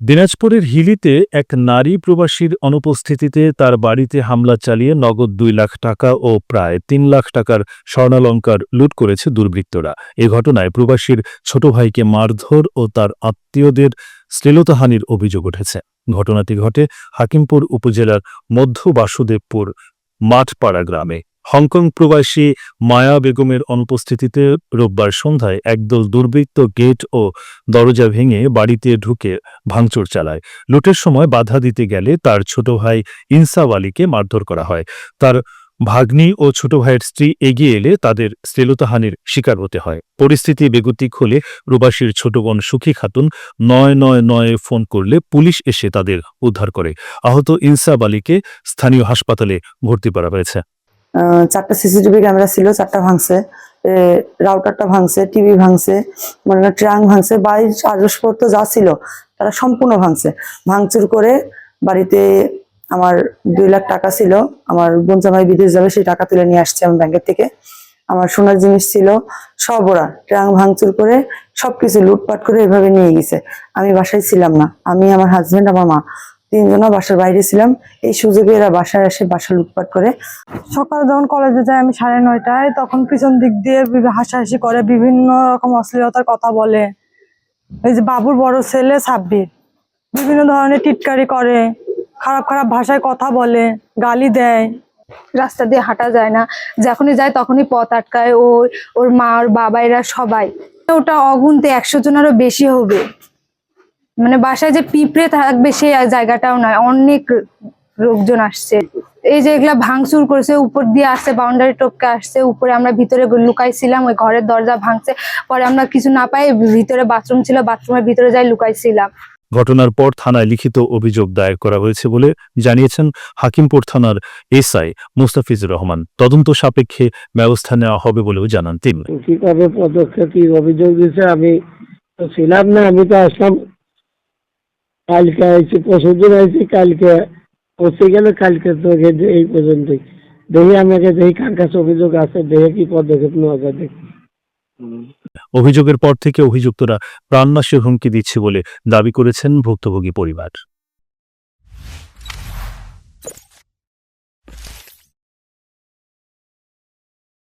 দিনাজপুরের হিলিতে এক নারী প্রবাসীর অনুপস্থিতিতে তার বাড়িতে হামলা চালিয়ে নগদ ২ লাখ টাকা ও প্রায় ৩ লাখ টাকার স্বর্ণালংকার লুট করেছে দুর্বৃত্তরা। এ ঘটনায় প্রবাসীর ছোট ভাইকে মারধর ও তার আত্মীয়দের শ্লীলতাহানির অভিযোগ উঠেছে। ঘটনাটি ঘটে হাকিমপুর উপজেলার মধ্য বাসুদেবপুর মাঠপাড়া গ্রামে। হংকং প্রবাসী মায়া বেগমের অনুপস্থিতিতে রোববার সন্ধ্যায় একদল দুর্বৃত্ত গেট ও দরজা ভেঙে বাড়িতে ঢুকে ভাঙচুর চালায়। লুটের সময় বাধা দিতে গেলে তার ছোট ভাই ইনসাফ আলীকে মারধর করা হয়। তার ভাগ্নি ও ছোট ভাইয়ের স্ত্রী এগিয়ে এলে তাদের শ্লীলতাহানির শিকার হতে হয়। পরিস্থিতি বেগতিক হলে প্রবাসীর ছোট বোন সুখী খাতুন ৯৯৯ ফোন করলে পুলিশ এসে তাদের উদ্ধার করে। আহত ইনসাফ আলীকে স্থানীয় হাসপাতালে ভর্তি করা হয়েছে। 4টা সিসিটিভি ক্যামেরা ছিল, 4টা ভাঙছে, রাউটারটা ভাঙছে, টিভি ভাঙছে, মানে ট্রাঙ্ক ভাঙছে, বাড়ির আসবাবপত্র যা ছিল তারা সম্পূর্ণ ভাঙছে। ভাঙচুর করে বাড়িতে আমার 2 লাখ টাকা ছিল, আমার বোন জামাই বিদেশ যাবে সেই টাকা তুলে নিয়ে আসছে আমি ব্যাংকের থেকে। আমার সোনার জিনিস ছিল সব, ওরা ট্রাঙ্ক ভাঙচুর করে সবকিছু লুটপাট করে এভাবে নিয়ে গেছে। আমি বাসায় ছিলাম না, আমি, আমার হাজবেন্ড, আমার মা, 3 জনা বাসার বাইরে ছিলাম। এই সুযোগে এরা বাসায় এসে বাসা লুটপাট করে। সকালে যখন কলেজে যাই আমি 9:30টায়, তখন পিছন দিক দিয়ে হাসাহাসি করে, বিভিন্ন রকম অশ্লীলতার কথা বলে। এই যে বাবুর বড় ছেলে সাব্বির বিভিন্ন ধরনের টিটকারি করে, খারাপ খারাপ ভাষায় কথা বলে, গালি দেয়। রাস্তা দিয়ে হাঁটা যায় না, যখনই যায় তখনই পথ আটকায়। ওর মা, ওর বাবা, এরা সবাই। ওটা অগুনতে 100 জনেরও বেশি হবে। মানে বাসায় যে পিঁপড়ে থাকবে সেই জায়গাটাও নয়, অনেক লোকজন আসছে। এই যে এগুলা ভাঙচুর করেছে, উপর দিয়ে আসছে, বাউন্ডারি টপকে আসছে উপরে। আমরা ভিতরে লুকাইছিলাম, ওই ঘরের দরজা ভাঙছে। পরে আমরা কিছু না পাই, ভিতরে বাথরুম ছিল, বাথরুমের ভিতরে যাই লুকাইছিলাম। ঘটনার পর থানায় লিখিত অভিযোগ দায়ের করা হয়েছে বলে জানিয়েছেন হাকিমপুর থানার এসআই মুস্তাফিজুর রহমান। তদন্ত সাপেক্ষে ব্যবস্থা নেওয়া হবে বলেও জানান তিনি। কিভাবে পদক্ষেপ, কি অভিযোগ দিচ্ছে আমি তো ছিলাম না, আমি তো আসলাম কালকে, আইছি পরশুদিন আইছি, কালকে পৌঁছে গেলে কালকে তো এই পর্যন্তই। দেখি আমাকে দেখি কার কাছে অভিযোগ আছে, দেখে কি পদক্ষেপ নেওয়া যায় দেখি। অভিযোগের পর থেকে অভিযুক্তরা প্রাণনাশের হুমকি দিচ্ছে বলে দাবি করেছেন ভুক্তভোগী পরিবার।